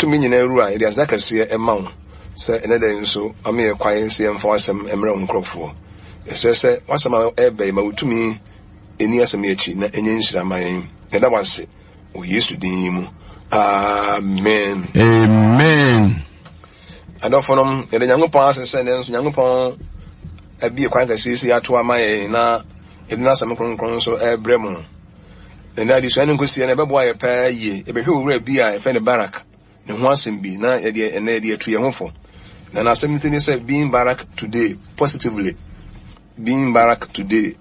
to me in a rua, it is like a see a mount. Say another so, I mean, a quiet see and for some emerald crop for. It's just say, what's about a baby to me in years a mechi, not any inch of mine. And that was it. We used to deem. Amen. Amen. I don't for them, the young pass and young upon a be a quite see at to my na, if not some so a bremo. And that is when you could see another boy a pair ye, if you read be a friend of BARAK, and once in be, na idea and idea to your home for. And as something said, being BARAK today, positively, being BARAK today,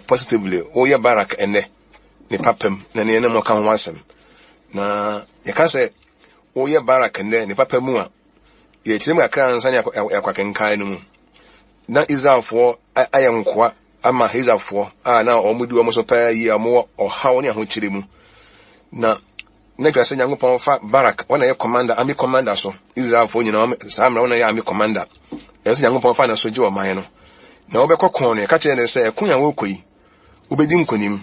positively, oh, yeah, BARAK and ne papem, and the animal can once him. Na, you can say, oh, yeah, BARAK and then the papa mua. Ye chima crowns and ya quacking kind. Na Israel for I am qua. Ama his for now almost do almost a pair year more or how near which him. Now, next young upon BARAK, one a commander, army commander, so Israel for you know, some army commander. As young upon final soldier of mine. Now, Becco corner, catch and say, Kunya Wokui, Ubedim Kunim,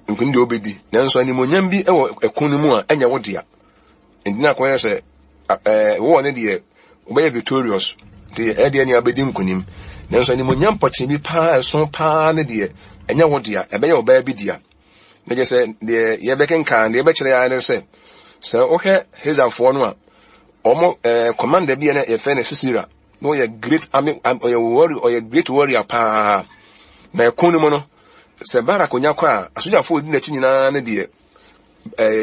and Kundi Obedi, then so any Munyambi a Kunimua and Yawodia. And now, where say, one idea, obey victorious, the Edian Abedim Kunim. Nanso ni monyam pochi bi pa so pa ne de enya wo dia ebe ye oba bi dia na je se de ye beken kan de be kire ya ne se ohe hezafo no a omo commander bi na ye fe ne sisira no ye great army or ye great warrior pa na ekunu mo no se BARAK onya kwa asojafo di na chi nyina ne de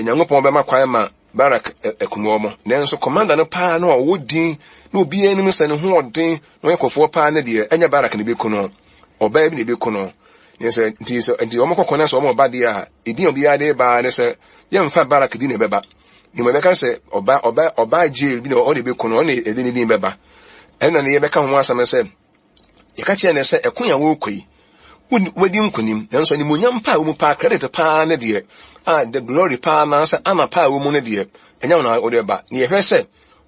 nyangopon be makwan ma BARAK ekumo mo nanso commander no pa no wodin no bi enim se ne ho odin no yakofo pa ne de enya BARAK ne be kuno oba bi ne be kuno ne se nti omokoko na so omo ba de a edin obi ade ba ne se yemfa BARAK di ne beba ni mo be kan se oba jail bi ne o ne be kuno o ne edin din beba ena ne ye be kan ho asam se ye ka che ne se ekonya wo koi wadi nkunim nanso ni monyam pa wo mu pa credit pa ne de the glory pa na se ama pa wo mu ne de enya na o de ba ni ye hwese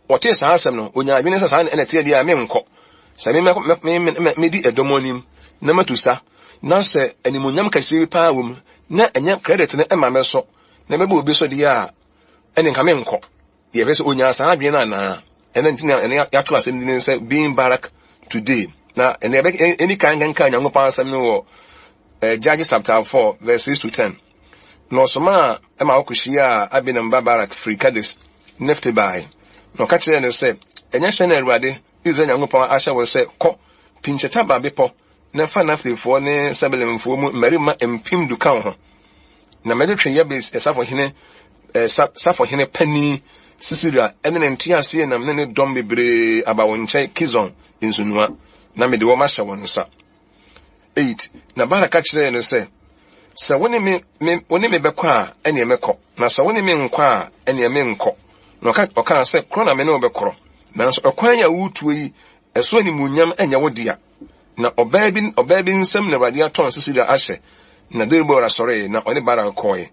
wote sa asem no onya adwene se sa na te de a me nko se me di edomonim na matusa na se animonyam kase pa wo mu na enya credit ne ema me so na me ba obi so de a ene nka me nko ye hwese onya sa adwene na ena ntina ene ya to asem din se being BARAK today. Now, and any kind of young person no Judges chapter 4, verse 6 to 10. No, Soma, Emma Okushia, I've been in BARAK free caddies, nifty by. No, catch and say, and yes, and ready, is a young upon Asha will say, Co, Pinchata Bipo, never nothing for ne, Sabelin for Merima and Pim du Cow. Na Mediterranean Yabis, a suffer hine penny, Sicilia, and then TRC and a minute don't be brave about one check Kizon in Sunua. Na me de wo masha won sa 8 na BARAK kire no se woni me bekwa ene mekọ na se woni me nkọ a ene me nkọ no ka se kro na me ne obekro na so ekwan ya wutu yi eso ni munyam enya wodia na oba bi nsem na radia ton sisira ahye na derbo ra sore na oni BARAK koy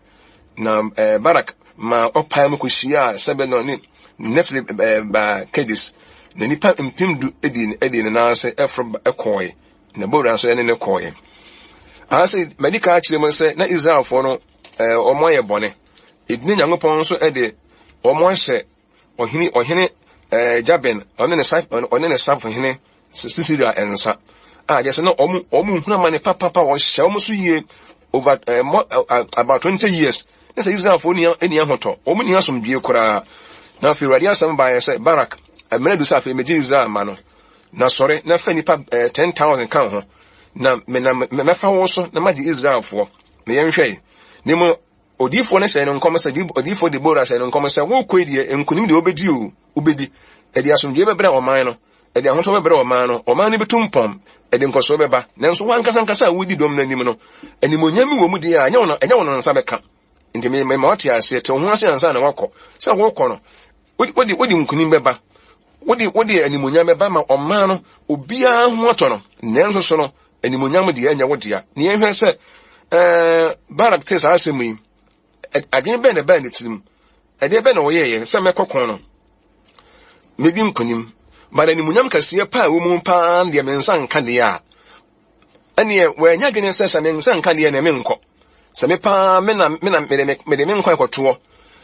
na BARAK ma opa mu kushia sebe no ni nefli ba kedis na nipa mpimdu edin na ase efro ekoy na bora so ene ne koy ase medical akire mo se na Israel for no omo ye bone edin nyangopon so ede omo hye ohene Jaben one ne saf hene sisira ensa just no omu huna mane papa wo hye omo so yie over about 20 years na se Israel for ni eni ahoto omo ni asomdie kora na fi radia sam ba se BARAK amena du safe meji Israel ma no na sore na fa nipa 10,000 kan ho na me fa wo so na ma di Israel fo me yenhwe ni mo odifo na se no nkom se di odifo de bora se no nkom se wo kwedie enkunim de obedi e di asomdie bebere o man no e di ahoto bebere o man no o man ni betumpom e di nkoso beba nanso wan kasa wodi dom na nim no animonyam wo mu di a nya wono nsa beka nti me ma wati ase te ho ase ansa na wakọ se wo kọ no wodi nkunim beba wodi animonyam beba ma oman no obia ho ato no nanso so no animonyam de anya wodia ne ehwe se BARAK tesa asemu yi adwen be ne tirim ade be na wo ye se mekokon no medi nkunim ba animonyam kase pa wo mu pa de mensa nka de a ane we anya dwen se se mensa nka de na me nkọ se me pa me na me nkọ ekoto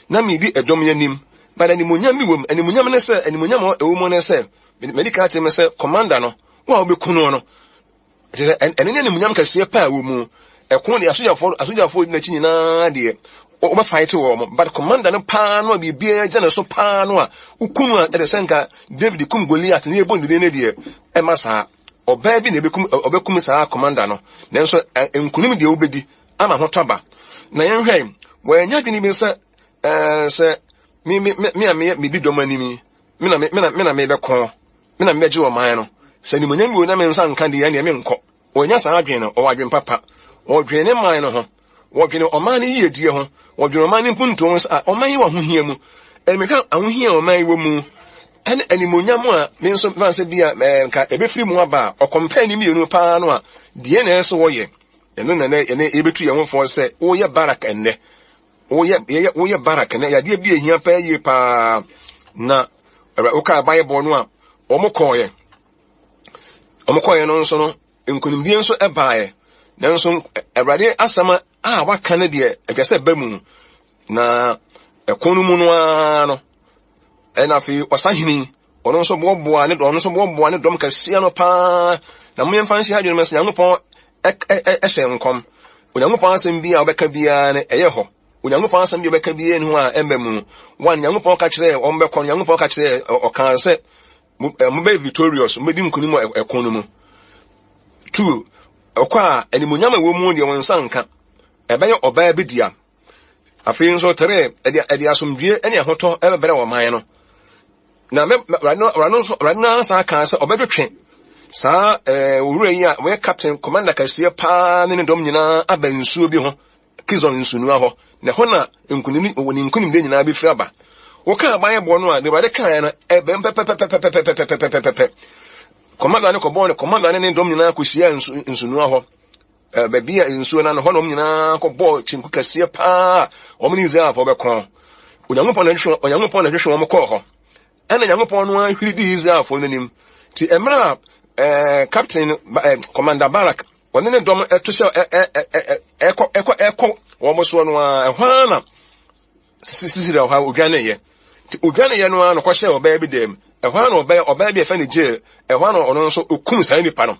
na me di edom yanim but animunyam bi wom animunyam ne se animunyam e wo ne se medical team se commander no wa obekunu no ene ne animunyam kase pa wo mu ekon de asojafo na chi nyina de oba fight wo mo but commander no pa no bibia gya na so pa no a ukunu a de senka David kum Goliath ne ebon de ne de e masa oba bi na obekum saa commander no nenso enkunim de obedi ama ho taba na yenhwɛ wanya dwene bi se me di domanimi me na me bekɔ me na me gye wo man no se ni munyam bi na me nsa nka de ya ne me nkɔ wanya saa adwene no o adwen papa o dwene man no ho wo dwene o man yi edie ho wo dwene o man ni punto a o man yi wa ho hia mu emeka ahohia o man yi wo mu ene animunyam a me nso ban se bia nka ebefiri mu aba o compare ni mienu pa no a de na eso wo ye eno na ene ebetu ye ho fo se wo ye barak enne wo ye barak enne ya de bi ehia pa ye pa na o ka Bible no a omokoye no nso no nkunimdie nso ebaaye nanso Awurade asama a waka ne de ebiase ba mu na ekonu mu no ano ena fi osahini ono nso boboa ne dom kasia no pa na mo yemfa nsi hadwe no mese Nyankopɔn ehye nkom Onyankopɔn asem bi a obeka bia ne eye ho Onyankopɔn asem bi obeka bia ne ho a emba mu wan Nyankopɔn ka kire ombekɔ Nyankopɔn ka kire okan se mo be victorious mo di nkunim ekonu mu 2 okwa animunyam ewo mu de won sanka ebeye oba bi dia afei nso 3 edi asomdue ene ahoto ebere wo man no na me rano sa ka se obedwetwe sa owura yi a we captain commander kasie pa ne dom nyina abansuo bi ho kizon nsunu aho ne ho na nkunini woni nkunim de nyina bi fira ba wo ka Bible no a de rade kan na ebem pepepepepepepepepepepe commander ne ko bon commander ne dom nyina ko sia nsunu aho babia nsuo na no ho no nyina ko bo chinku kasie pa o mni Israel fo be kon Onyankopɔn na hwehwe wo ko ho ena Nyankopɔn no ahwiri di Israel fo nanim ti emra captain commander Barak wonne ne dom eto se eko wo mo so no a hwana sisira ha odwane ye ti odwane ye no no ko hye oba bi dem ehwana oba bi efa ne je ehwana ono nso okum saa nipa no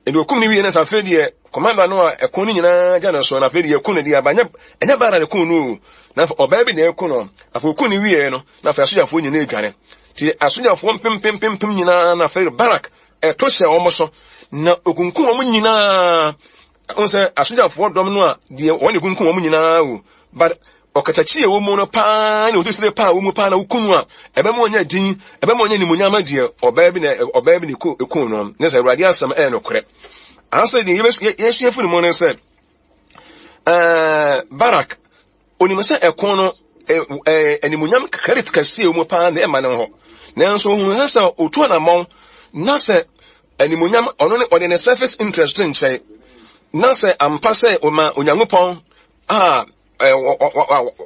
ene okum ni wi ne sa fedie commander no a ekon ni nyina gya na so na fedie ekun ni abanya enya bara ne kun no na oba bi na ekun no afa okun ni wi no na fa asojafo nyina edwane ti asojafo pem nyina na fa Barak eto hye omo so na okunkun omo nyina onse asojafo dom no a de woni okunkun omo nyina o but okatachi ewo mu no pa na otisire pa wo mu pa na ukunu a ebe mo nya din ebe mo nya ni munyama die oba bi ne ekun no ne se Awurade asam no kore anse de yesu efu ni mo ne se Barak oni mese ekun no eni munyam credit kase mu pa na e ma ne ho nanso hu hasa otu na mon na se eni munyam ono ne ode ne surface interest nche na se ampa se o ma Onyankopɔn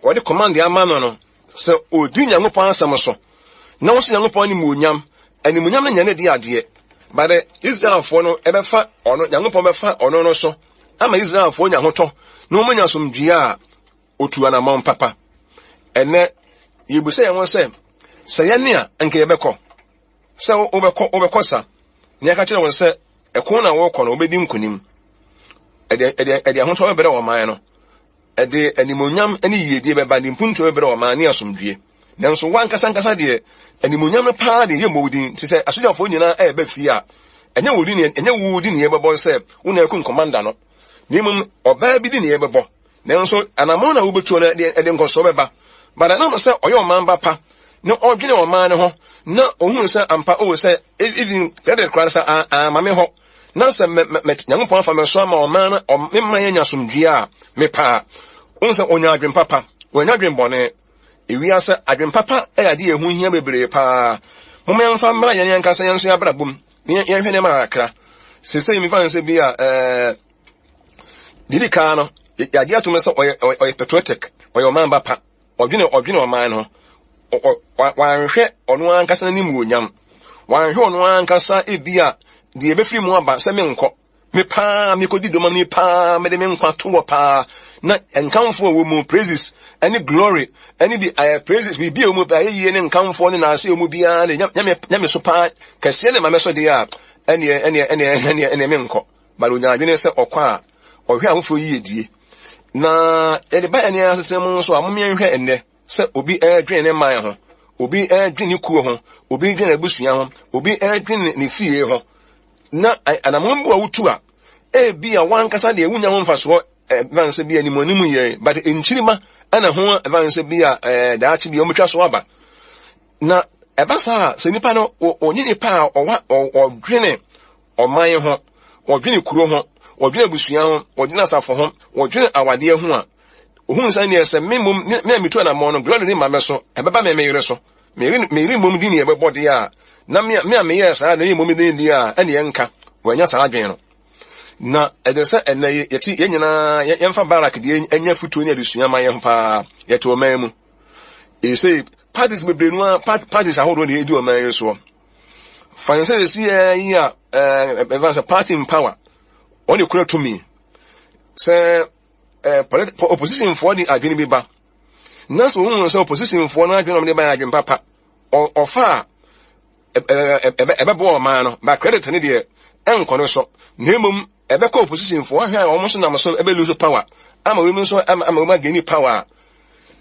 what the command the amano so odi Nyankopɔn asam so na wo so Nyankopɔn ni munyam ani munyam na nyane de ade but Israel fo no ebefa ono Nyankopɔn befa ono no so ama Israel fo nya hoto na omunya somdua a otua na mon papa ene yebuse ye won se ye ne a enke yebekɔ se obekɔ sa ne aka kire won se ekon na wo kɔ no obedi nkunim ede hoto bere wo man no ede animunyam ene yedie beba ni mpunto ebere o ma ne asomdue nanso wan kasa de animunyam no pa de ye mowudin ti se asojafo nyina ebe fi a enye wudi ne yebebo se una ekun commander no nimum oba bi di ne yebebo nanso anamo na wobetu na ede nkoso beba bada na se oyo man ba pa ne odwene o man ne ho na ohun se ampa o se even credit card sa mame ho na se Nyankopɔn fa me so ama o man na o memma nya asomdue a me pa onse onya adwen papa onya adwen bone ewiase adwen papa ade ehu hia bebre pa momem fa mra yan kasa yan so abra bom yan hwene ma akra sesei mi fa nse bi a didi ka no yade ato so oy patriotic oy man papa odwene o man no wanhwe ono ankasa ni mu onyam wanhwe ono ankasa ebia de ebefiri mu aba se me nkɔ me pa me kodi do me pa me de me nkwa to pa na enkamfo wo mu praises any glory any the praises we be o mu ba ye ne enkamfo ne na ase o mu bia ne nyame so pa kase ne ma me so de a ene me nko ba lo nya adwene se okwa ohwe ahofo yi edie na e de ba ene asese mu so amome nhwe enne se obi adwene ne man ho obi adwene kuo ho obi adwene abusua ho obi adwene ne fie ho na anamombu awutu a bi a wankasa de ewunya ho mfaso evanse bi animonimu ye but enchirima ana ho evanse bi a daachi bi omutwa so aba na ebasa se nipa no onye nipa a odwene oman ho odwene kuro ho odwene abusua ho odwene asafo ho odwene awade ho a ohun san ne se memum me mitu na mo no glory ni ma me so ebeba me yere so me mum di ne ebebo de a na me ye sa na mum di ne a ene yenka wanya sa adwen no na edesa ene yeti yenyina yemfa barak de enya futu ne adusua ma ye ho pa yete o man mu e say parties bebrenu a parties ahodo ne edi o man ye so fanse si yi a advance party in power on ekura to me say opposition for the adwene bi ba na so won say opposition for na adwene no ba adwene papa ofa ebebo o man no ba credit ne de enkono so na mum ebeko opposition for ahia o mo so na so ebe lose power ama we so ama we gain power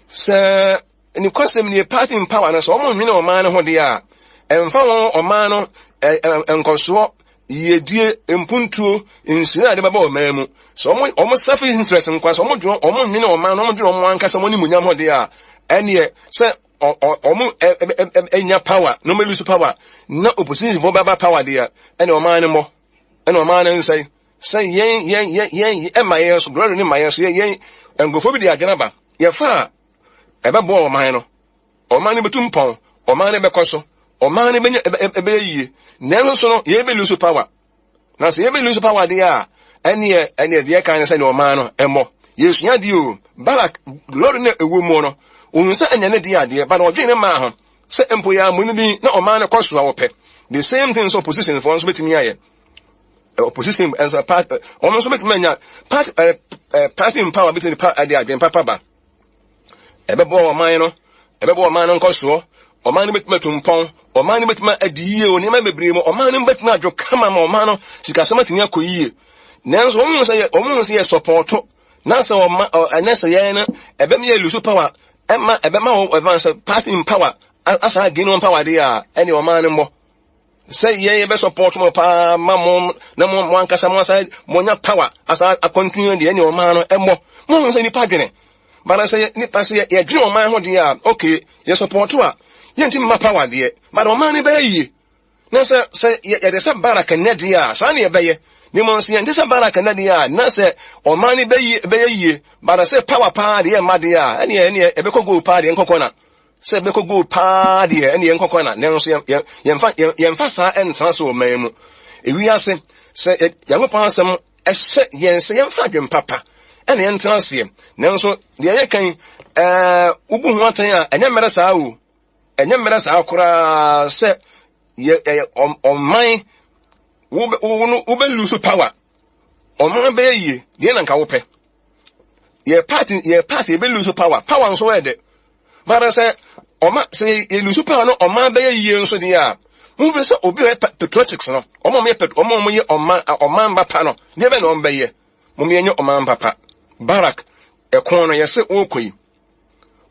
say ni kwasem ni party in power na so o mo nwene o man no ho de a emfa won o man no enkoso yedie empuntuo insira de baba o man mu so omo self interest nkwa so omo nwene o man no omo dwene omo ankasa mo ni munyam ho de a ene say omo enya power no me lose power na opposition for baba power de a ene o man mo ene o man nsai say yen emaye so glory ni maye so yen engofo bi de agenaba ye fa ebebo o man no o man ni betum pon o man ni bekoso o man ni benya ebe yie na so no ye be lose power na se ye be lose power de a ene de kan say no man no emo yesua di o barak glory na ewo mu no unsa anya ne de ade ba na odwene ma ho se empo ya mu ni bi na o man no koso a wo pe the same thing so position for so betimi aye opposition as a part almost make manya part party in power between the part idea and papa ba ebebo o man no nkoso o man betima tumpon o man betima adiye o ni ma bebre mo o man betima adwo kama ma o man no sikasema tini akoyie nanso o mun say support na so o anasa ye na ebem ye lose power ebema o advance party in power asa gain on power there any o man mo say ye be support mo pa mamom na mo ankasa mo say mo nya power asa continue de any o man no emo mo say ni padwene bana say ni pa say ye dwene o man ho de a okay ye support a ye ntim ma power de but o man ni be yi na say ye de say barak na de a sa na ye be ye ni mo say de say barak na de a na say o man ni be yi but say power pa de ma de a ene e be ko go pa de nkokọ na se be ko go pa de ene nkokọ na nenso yemfa sa entra so memu ewi ase se yagopa asem ehye yense yemfa adwem papa ene entra se nenso de ye kan ubu hu atan a enye mere sa o enye mere sa akora se ye man wo be lose power o man be yi de na nka wo pe ye party be lose power nso we de bara se oma se lose power no oma be ye nso de a mu be se obi patriotics no oma mo ye oma mbapa no de be no be ye mo me enye oma mbapa barak ekon no ye se okoyi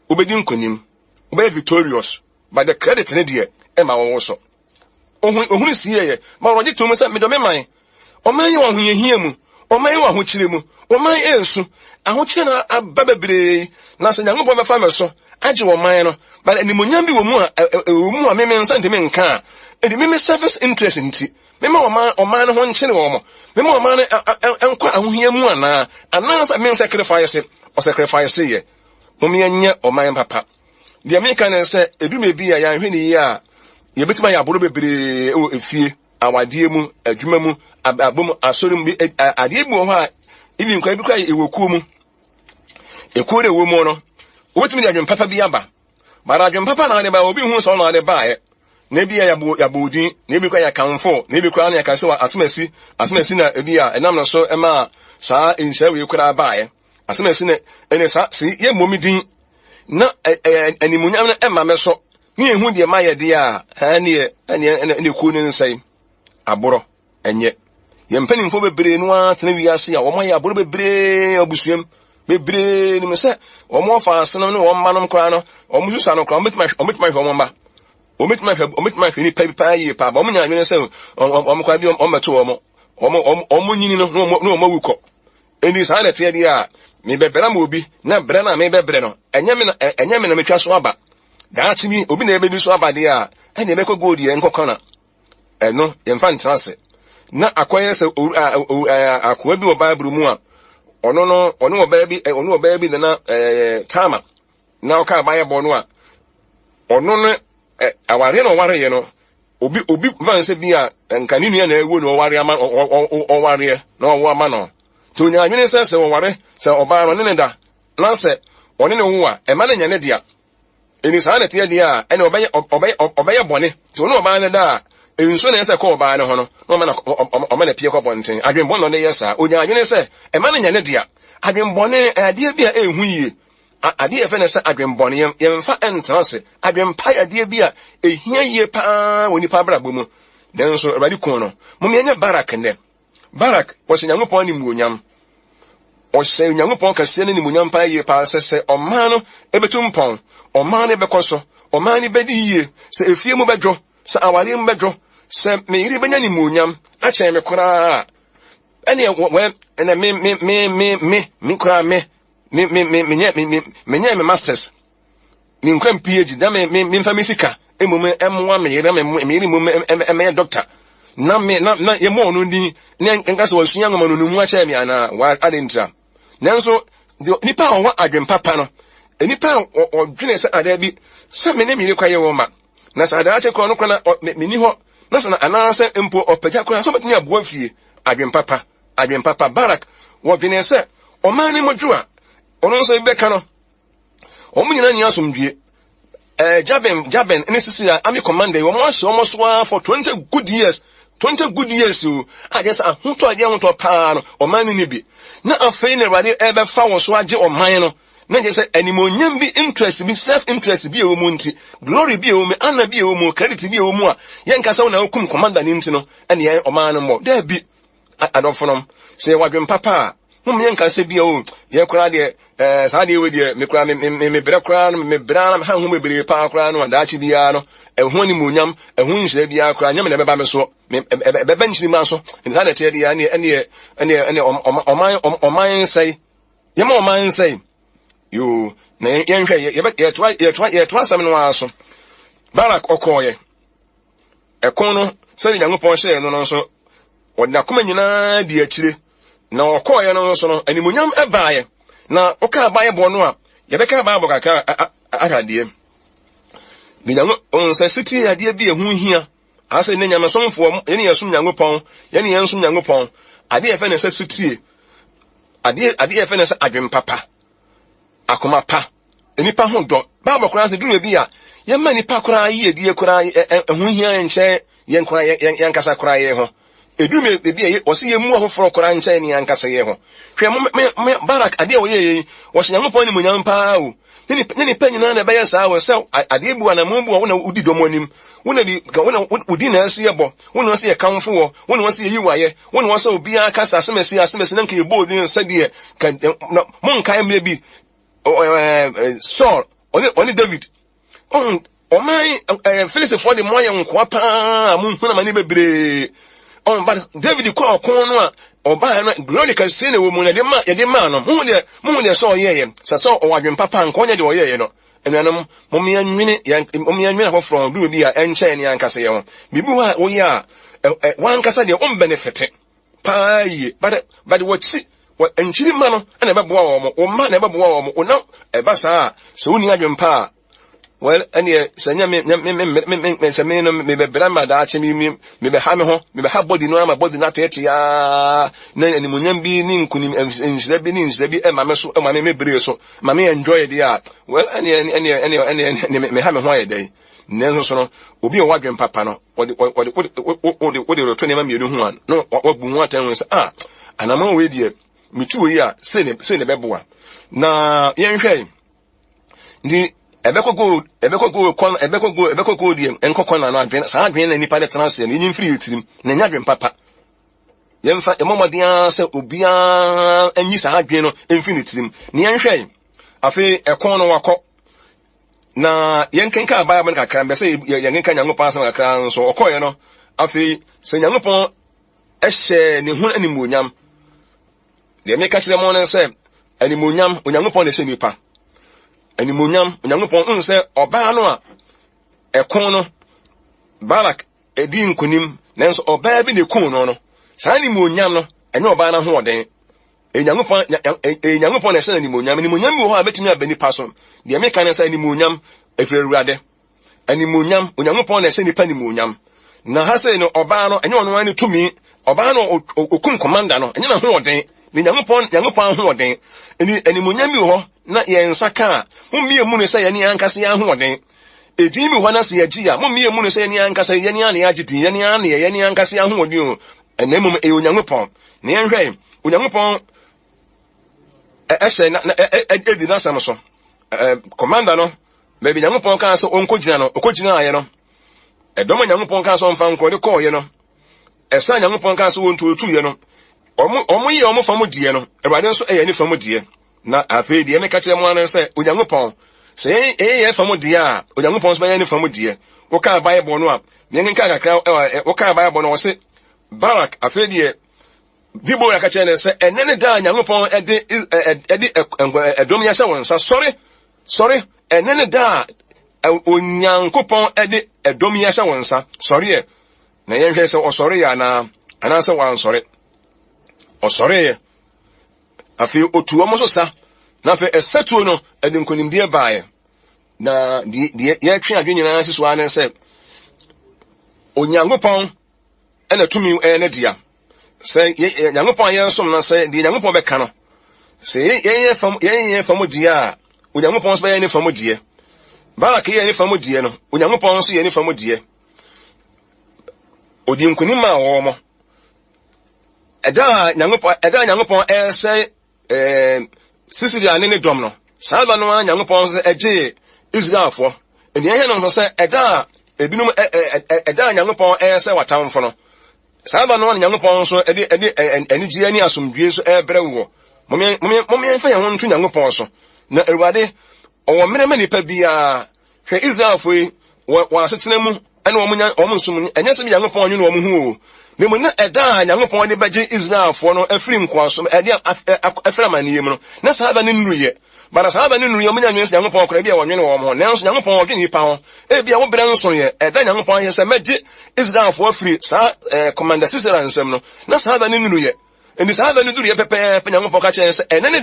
obedi nkonim obe victorious by the credit ne de e ma wo so ohun si ye ma roje to mo se me do me man o man ye wo hu ye hia mu o man ye wo hu kire mu o man ensu aho kire na ababebre na se nyango bo be fa me so age wo man no but animonyam bi wo mu a me nsantime nka edi me surface interest nti me ma o man ho nkire wo mo me ma o man enkwa ahohia mu ana sa me sacrifice o sacrifice ye mo me anya o man papa de me kan se edume bi a ya hwene yi a ye betima ya boro bebre o efie awade mu adwuma mu abom asorum bi ade bi wo ho a ibi nkwa bi kwa ewokuo mu ekure wo mu no obetimi de adwem papa bi aba bara adwem papa na de ba obi hu so na de ba na bi ya bodi na bi kwa ya kanfo na bi kwa na ya kase wa asmasi na ebi a enam no so ema saa enhia we kura baaye asmasi na ene saa si ye momidin na animunyam na ema meso ni ehu de ma ye de a ha ne ku ne nsai aboro enye ye mpanimfo bebre no a tena wiase a wo ya aboro bebre obusuam bebre ni me se wo mo fa aseno ne wo manom kra no wo mu susa no kra ometima hwe mo mba ometima hwe ni pa yi pa ba omunya nwene se wo kwa bi o meto wo nyini no no mo wuko eni sa na te dia a me bebera ma obi na bre na me bebre no enye me na metwa so aba daati bi obi na ebedi so aba dia a ene be ko gold ye nkokona eno ye mfa ntrase na akoye se akoa bi wo Bible mu a ono oba bi na tama na oka baye bo no a ono no aware no ware ye no obi van se bi a nkaninu ya na ewo no ware ama oware na owo ama no to nya anwene se ware se oba no ne da na se one ne wo a e ma na nya ne dia eni sa na tie dia ene obeye bone to no oba ne da enso na ese ko oba ne ho no no ma na pie ko bonten adwenbon no ne yesa onya anwene se e ma na nya ne dia adwenbon ade bia ehu yie ade efe ne se adwenbon ye mfa entrance adwenpa ade bia ehia yie pa woni pa bra bomu den so ebadi kun no mo me nya barak ne barak wo se nyankopon ni muonyam o se nyankopon kase ne ni muonyam pa yie pa se oman no ebetum pon oman ne bekoso oman ne bedi yie se efie mu bedwo se awale mu bedwo se me yiri benya ni muonyam a chen me kora ene we ene me kora me masters me nkwan PhD da me mfa mesika emume emwa me yiri me doctor na ye mo no ndi ne nka so wasunya ngoma no mu a cha me ana wa adentra nanso nipa on wa adwen papa no nipa odwene se ada bi se me ne mi kwa ye wo ma na sa ada che ko no kwa na me ni ho na sa na ananse mpo opagya kwa so betini aboa fie adwen papa barak wo dwene se o man ni modwa ono so be ka no o munyina ni asomdue jaben ene sisi a army commander wo mo ahye o so for 20 good years o ajes ahunto ade ahunto pa no o man ni bi na afei ne rade ebe fa wo so age o man no na je se animonyam bi interest bi self interest bi e wo mu nti glory bi e wo mu ana bi e wo mu credit bi e wo mu a yen kasa wo na hukum commander ni nti no ene yen o man no mo da bi adonfonom se wadwen papa mum yen kasa bi o ye kura de sa de we de me kura me bere kura no me bere na ha hu me bere pa kura no da chi bia no ehu animonyam ehu nhire bia kura nyam na beba me so beba nchiri ma so nta na te de ya ene oman sai yema oman sai yo na yenhwe ye twa asam no aso barak okoye ekon no se nyankopon hye no so odna koma nyina di akire na okoye no so no animonyam ebaaye na oka baaye bo no a ye beka baabo kaka akadie ni nyango on se siti ade bi ehu hia ase ne nyamesomfo ye ne yesum nyankopon ye ne yensum nyankopon ade efe ne se siti ade efe ne se adwen papa akoma pa enipa ho do baabo kora se duru bi a ye ma nipa kora yi edie kora ehu hia enche ye nkora ye nkasa kora ye ho eduru me bi ye o se ye mu afoforo kora enche ni ankasa ye ho hwe me barak ade o ye wo hye nyankopon ni munyam pa o ni panyina na be ye sa wo se ade bu ana mu bu wo na udi domonim wo na bi ka wo na udi na ase ye bo wo na ase ye kamfo wo na ase ye yiwaye wo na ase obi aka sa asemesi na nka ye bo din sade ka mon kai mle bi Saul oni David o man Philistine for the moye nko pa mu huna mani bebre on but David ko okon no a oba no glory ka se ne wo mu na de ma no mu de so yeye so o wadwen papa nko nya de o yeye no enuanom mo me anwene ho from do bi a enche ne ankase ye ho bibi wa wo ya wan kasa de on benefit pa yi but what wa enchiri ma no na beboa wo mo o ma na beboa wo mo o na eba saa se woni adwempa well ene sanya me se me no me bebra ma da ache me be ha me ho me be ha body no ma body na tete ya na animunyam bi ni nkunim enhira bi e ma me so me bere so ma me enjoy dia well ene me ha me ho ayedai nenso so no obi o wadwen papa no ode to ne ma mienu hu an no wabu hu atan se anama we die mitu yi a se ne beboa na yenhwe ndi ebekoko die enkoko na adwen sa adwen na nipa de transe ne nyin firi etirim na nya adwen papa yemfa emomadia se obia anyi sa adwen no enfinitim ne yenhwe afi ekon no wakọ na yenkenka Bible kakra mbe se yenkenka Nyankopon asem kakra nso okoye no afi se Nyankopon ehye ne hu animonyam de me ka kire mo ne se animonyam Onyankopon ne se nipa animonyam Onyankopon se oba no a ekon no Barak edi nkonim nanso oba bi ne kun no saa animonyam no enye oba na ho oden Nyankopon na se animonyam bi wo ha betimi abani paso de me kan se animonyam efre ruade animonyam Onyankopon na se nipa animonyam na ha se no oba no enye ono ani tumi oba no okun commander no enye na ho oden ni Nyankopon ho oden animonyam bi wo na ye nsaka mummie mu ne se ye ni ankase ya ho oden ejimi ho na se ye gia mummie mu ne se ye ni ankase ye ni ane agidi ye ni ankase ya ho oden o enemum Onyankopon ne yenhwe Onyankopon edi na sam so commander no maybe Nyankopon kan so onkogina no okogina aye no edomo Nyankopon kan so mfa nko de ko ye no esa Nyankopon kan so wontu otu ye no omo ye omo fam die no Ewurade nso eye ni fam die na afi die me ka kire mo an se Onyankopon se ye fam die a Onyankopon so ye ni fam die wo ka Bible no a me nka kakra wo ka Bible no wo se Barak afi die Bibo ya kache ne se enene da Nyankopon edi edom ya se wonsa sorry enene da Onyankopon edi edom ya se wonsa sorry na yenhwe se osori ya na anase wan sorry ye afi otu omo so sa na afi esetu no edi nkonimdie baaye na die ye twe adwe nyina siso ane se Onyankopon ena tumi ene dia se Nyankopon ye nsom na se di Nyankopon be ka no se ye fam die a Onyankopon so be ye ni fam die Barak ye ni fam die no Onyankopon so ye ni fam die odi nkunim ma wo mo eda Nyankopon se Sisiri ane ne dom no salba no Nyankopon se eje Israelfo eni ye no so se eda ebinum eda Nyankopon se watamfo no Saba no Nyankopon so eni ji ani asomdue so ebre wo momye fa ye ho ntu Nyankopon so na Ewurade owo menema nipa bia hwe Israelfo yi wa asetena mu ene omo nsum enye se Nyankopon nyu no omo hu ne mu na eda Nyankopon de beje Israelfo no afiri nkwaso ede afra maniye mu no na saba ne nruye bara saba ne nruye omunya nwense Nyankopon kora bia wonwene wo mo nanso Nyankopon odwe nipa ho bia wo bere nso ye eda Nyankopon ye se meje Israelfo afiri sa commander Sisera nsem no na saba ne nruye eni saba ne nruye pepe Nyankopon ka che se enene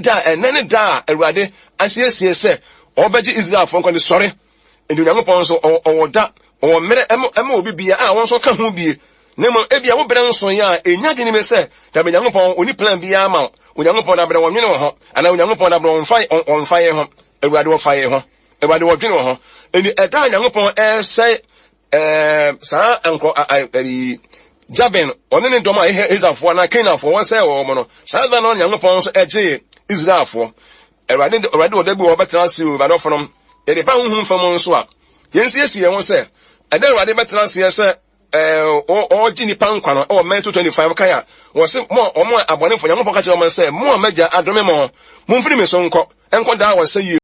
da Ewurade asiesie se obeje Israelfo nkwa ne sori eni Nyankopon so owoda o mere ema obi bia a won so ka ho bie nemo ebia wo bere nso ya enya gini me se da be Nyankopon oni plan bia ma Onyankopon da bere wonwene wo ho ana Onyankopon da bere wonfa ye ho Ewurade wo fa ye ho Ewurade wo dwene wo ho eni eda Nyankopon say sa enko Jabin onene ndoma Israelfo na Canaanfo won say wo mo no sa da no Nyankopon so eje Israelfo Ewurade wo da bi wo betena si wo ba do fonom e de ba hu fam nso a yensiesie won say eda Ewurade betena si se o jini pankwa no o meto 25 kaya wo se mo abonefo Nyankopon ka kire mo se mo maja adome mo mfiri me so enko da wo se